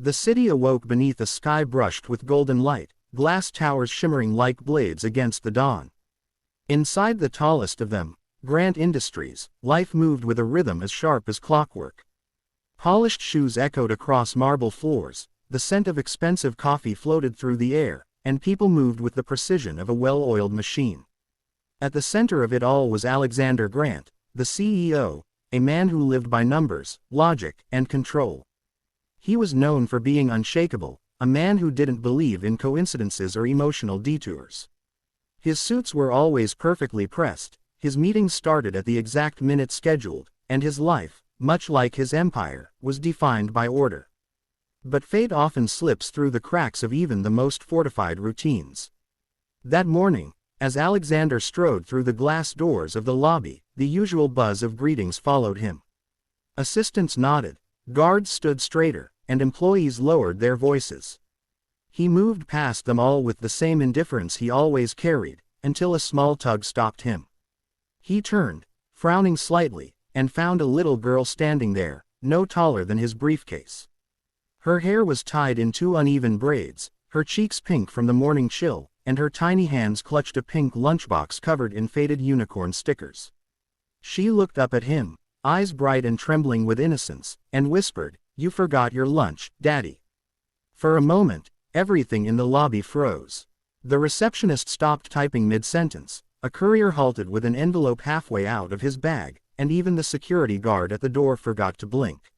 The city awoke beneath a sky brushed with golden light, glass towers shimmering like blades against the dawn. Inside the tallest of them, Grant Industries, life moved with a rhythm as sharp as clockwork. Polished shoes echoed across marble floors, the scent of expensive coffee floated through the air, and people moved with the precision of a well-oiled machine. At the center of it all was Alexander Grant, the CEO, a man who lived by numbers, logic, and control. He was known for being unshakable, a man who didn't believe in coincidences or emotional detours. His suits were always perfectly pressed, his meetings started at the exact minute scheduled, and his life, much like his empire, was defined by order. But fate often slips through the cracks of even the most fortified routines. That morning, as Alexander strode through the glass doors of the lobby, the usual buzz of greetings followed him. Assistants nodded, guards stood straighter, and employees lowered their voices. He moved past them all with the same indifference he always carried, until a small tug stopped him. He turned, frowning slightly, and found a little girl standing there, no taller than his briefcase. Her hair was tied in two uneven braids, her cheeks pink from the morning chill, and her tiny hands clutched a pink lunchbox covered in faded unicorn stickers. She looked up at him, eyes bright and trembling with innocence, and whispered, "You forgot your lunch, Daddy." For a moment, everything in the lobby froze. The receptionist stopped typing mid-sentence, a courier halted with an envelope halfway out of his bag, and even the security guard at the door forgot to blink.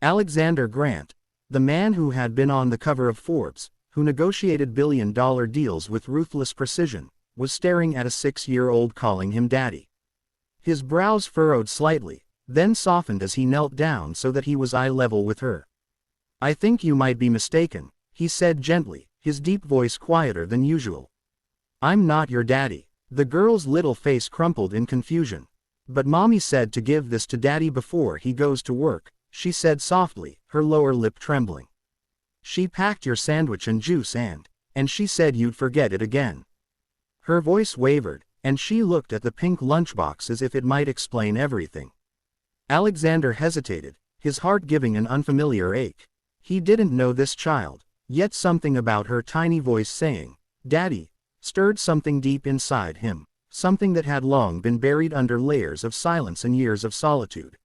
Alexander Grant, the man who had been on the cover of Forbes, who negotiated billion-dollar deals with ruthless precision, was staring at a 6-year-old calling him Daddy. His brows furrowed slightly, then softened as he knelt down so that he was eye level with her. "I think you might be mistaken," he said gently, his deep voice quieter than usual. "I'm not your daddy." The girl's little face crumpled in confusion. "But Mommy said to give this to Daddy before he goes to work," she said softly, her lower lip trembling. "She packed your sandwich and juice and she said you'd forget it again." Her voice wavered, and she looked at the pink lunchbox as if it might explain everything. Alexander hesitated, his heart giving an unfamiliar ache. He didn't know this child, yet something about her tiny voice saying, "Daddy," stirred something deep inside him, something that had long been buried under layers of silence and years of solitude.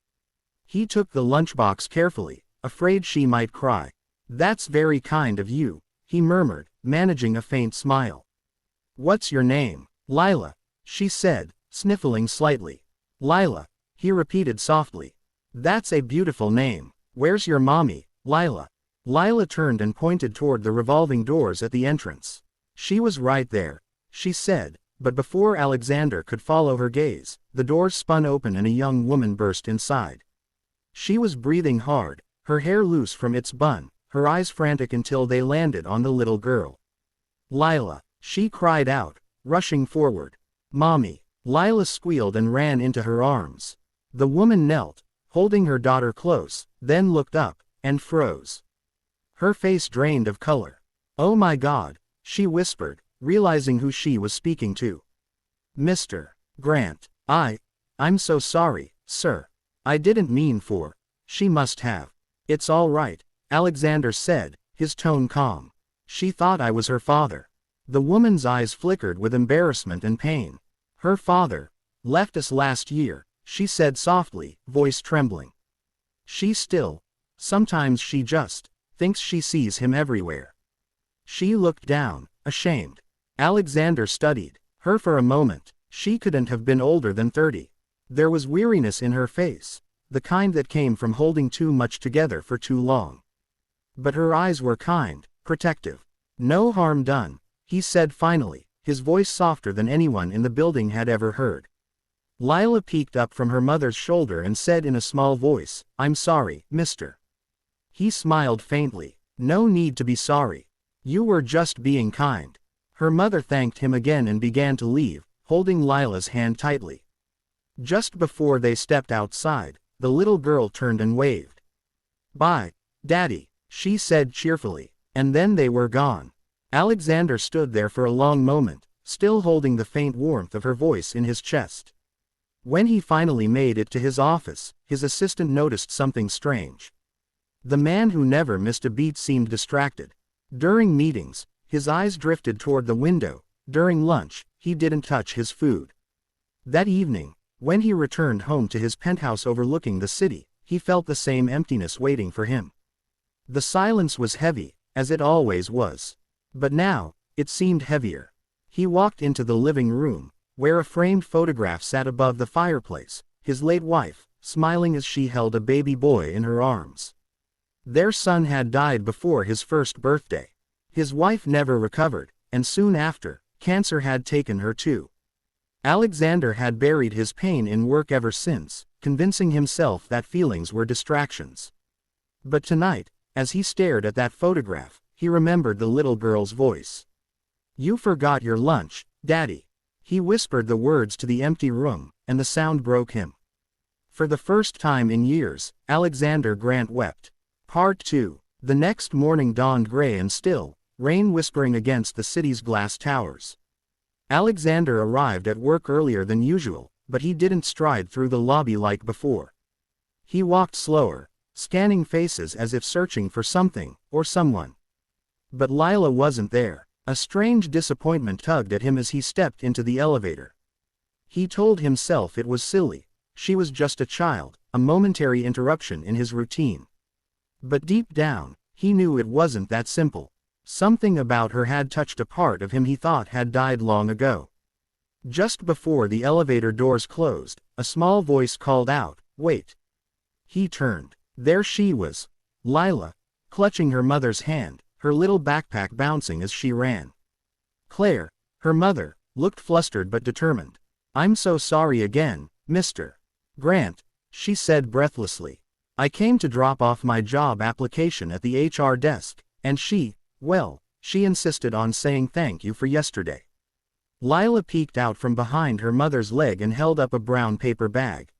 He took the lunchbox carefully, afraid she might cry. "That's very kind of you," he murmured, managing a faint smile. "What's your name?" "Lila," she said, sniffling slightly. "Lila," he repeated softly. "That's a beautiful name. Where's your mommy, Lila?" Lila turned and pointed toward the revolving doors at the entrance. "She was right there," she said, but before Alexander could follow her gaze, the doors spun open and a young woman burst inside. She was breathing hard, her hair loose from its bun, her eyes frantic until they landed on the little girl. "Lila," she cried out, rushing forward. "Mommy." Lila squealed and ran into her arms. The woman knelt, holding her daughter close, then looked up, and froze. Her face drained of color. "Oh my God," she whispered, realizing who she was speaking to. "Mr. Grant, I'm so sorry, sir. I didn't mean for." She must have. "It's all right," Alexander said, his tone calm. "She thought I was her father." The woman's eyes flickered with embarrassment and pain. "Her father left us last year," she said softly, voice trembling. Sometimes she just thinks she sees him everywhere." She looked down, ashamed. Alexander studied her for a moment. She couldn't have been older than 30. There was weariness in her face, the kind that came from holding too much together for too long. But her eyes were kind, protective. "No harm done," he said finally, his voice softer than anyone in the building had ever heard. Lila peeked up from her mother's shoulder and said in a small voice, "I'm sorry, mister." He smiled faintly. "No need to be sorry. You were just being kind." Her mother thanked him again and began to leave, holding Lila's hand tightly. Just before they stepped outside, the little girl turned and waved. "Bye, Daddy," she said cheerfully, and then they were gone. Alexander stood there for a long moment, still holding the faint warmth of her voice in his chest. When he finally made it to his office, his assistant noticed something strange. The man who never missed a beat seemed distracted. During meetings, his eyes drifted toward the window. During lunch, he didn't touch his food. That evening, when he returned home to his penthouse overlooking the city, he felt the same emptiness waiting for him. The silence was heavy, as it always was. But now, it seemed heavier. He walked into the living room, where a framed photograph sat above the fireplace, his late wife, smiling as she held a baby boy in her arms. Their son had died before his first birthday. His wife never recovered, and soon after, cancer had taken her too. Alexander had buried his pain in work ever since, convincing himself that feelings were distractions. But tonight, as he stared at that photograph, he remembered the little girl's voice. "You forgot your lunch, Daddy." He whispered the words to the empty room, and the sound broke him. For the first time in years, Alexander Grant wept. Part 2. The next morning dawned gray and still, rain whispering against the city's glass towers. Alexander arrived at work earlier than usual, but he didn't stride through the lobby like before. He walked slower, scanning faces as if searching for something, or someone. But Lila wasn't there. A strange disappointment tugged at him as he stepped into the elevator. He told himself it was silly. She was just a child, a momentary interruption in his routine. But deep down, he knew it wasn't that simple. Something about her had touched a part of him he thought had died long ago. Just before the elevator doors closed, a small voice called out, "Wait." He turned. There she was, Lila, clutching her mother's hand, her little backpack bouncing as she ran. Claire, her mother, looked flustered but determined. "I'm so sorry again, Mr. Grant," she said breathlessly. "I came to drop off my job application at the HR desk, and she insisted on saying thank you for yesterday." Lila peeked out from behind her mother's leg and held up a brown paper bag.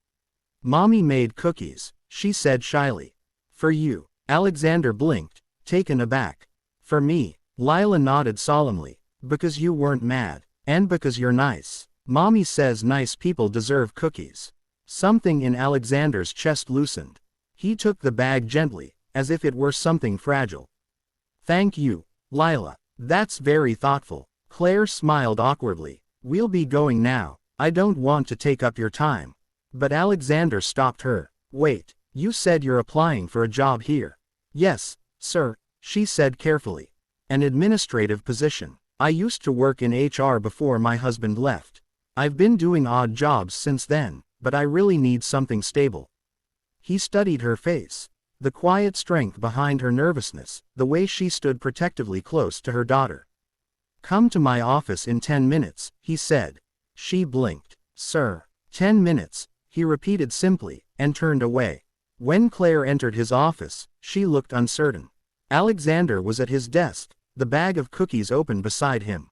"Mommy made cookies," she said shyly. "For you." Alexander blinked, taken aback. "For me," Lila nodded solemnly. "Because you weren't mad, and because you're nice. Mommy says nice people deserve cookies." Something in Alexander's chest loosened. He took the bag gently, as if it were something fragile. "Thank you, Lila. That's very thoughtful." Claire smiled awkwardly. "We'll be going now. I don't want to take up your time." But Alexander stopped her. "Wait, you said you're applying for a job here." "Yes, sir," she said carefully. "An administrative position. I used to work in HR before my husband left. I've been doing odd jobs since then, but I really need something stable." He studied her face. The quiet strength behind her nervousness, the way she stood protectively close to her daughter. "Come to my office in 10 minutes, he said. She blinked. "Sir." 10 minutes, he repeated simply, and turned away. When Claire entered his office, she looked uncertain. Alexander was at his desk, the bag of cookies open beside him.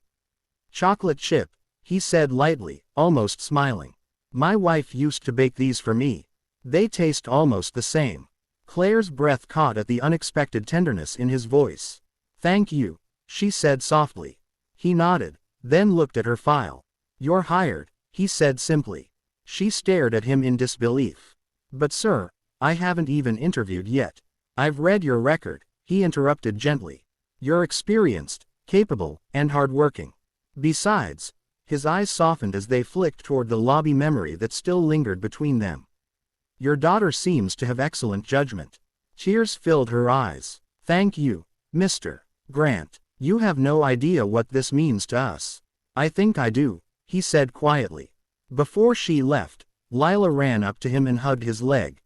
"Chocolate chip," he said lightly, almost smiling. "My wife used to bake these for me. They taste almost the same." Claire's breath caught at the unexpected tenderness in his voice. "Thank you," she said softly. He nodded, then looked at her file. "You're hired," he said simply. She stared at him in disbelief. "But sir, I haven't even interviewed yet." "I've read your record," he interrupted gently. "You're experienced, capable, and hardworking. Besides," his eyes softened as they flicked toward the lobby memory that still lingered between them. "Your daughter seems to have excellent judgment." Tears filled her eyes. "Thank you, Mr. Grant. You have no idea what this means to us." "I think I do," he said quietly. Before she left, Lila ran up to him and hugged his leg.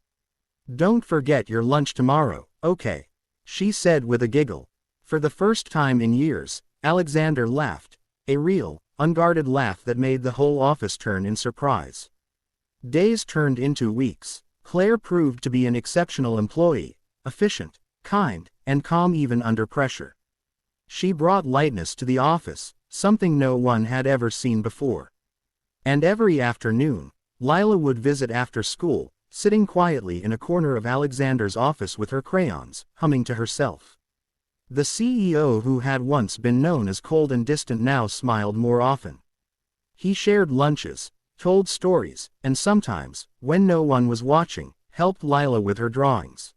"Don't forget your lunch tomorrow, okay?" she said with a giggle. For the first time in years, Alexander laughed, a real, unguarded laugh that made the whole office turn in surprise. Days turned into weeks. Claire proved to be an exceptional employee, efficient, kind, and calm even under pressure. She brought lightness to the office, something no one had ever seen before. And every afternoon, Lila would visit after school, sitting quietly in a corner of Alexander's office with her crayons, humming to herself. The CEO who had once been known as cold and distant now smiled more often. He shared lunches, told stories, and sometimes, when no one was watching, helped Lila with her drawings.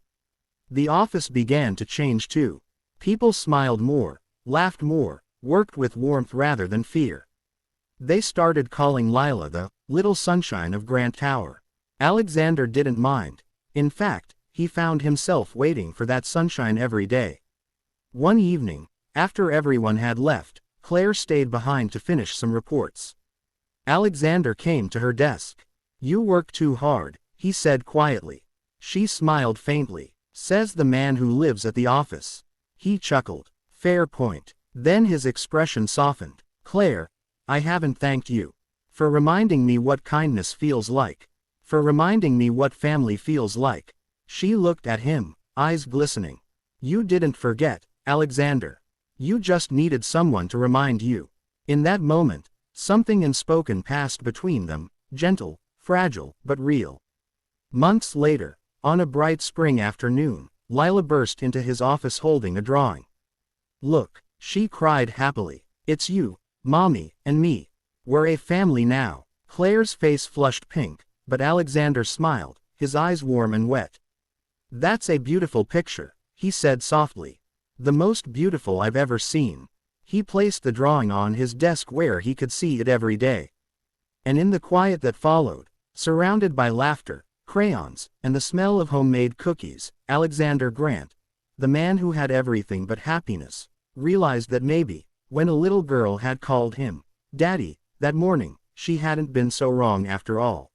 The office began to change too. People smiled more, laughed more, worked with warmth rather than fear. They started calling Lila the little sunshine of Grant Tower. Alexander didn't mind. In fact, he found himself waiting for that sunshine every day. One evening, after everyone had left, Claire stayed behind to finish some reports. Alexander came to her desk. "You work too hard," he said quietly. She smiled faintly. "Says the man who lives at the office." He chuckled. "Fair point." Then his expression softened. "Claire, I haven't thanked you. For reminding me what kindness feels like. For reminding me what family feels like." She looked at him, eyes glistening. "You didn't forget, Alexander. You just needed someone to remind you." In that moment, something unspoken passed between them, gentle, fragile, but real. Months later, on a bright spring afternoon, Lila burst into his office holding a drawing. "Look," she cried happily. "It's you, Mommy, and me. We're a family now." Claire's face flushed pink, but Alexander smiled, his eyes warm and wet. "That's a beautiful picture," he said softly. "The most beautiful I've ever seen." He placed the drawing on his desk where he could see it every day. And in the quiet that followed, surrounded by laughter, crayons, and the smell of homemade cookies, Alexander Grant, the man who had everything but happiness, realized that maybe, when a little girl had called him Daddy that morning, she hadn't been so wrong after all.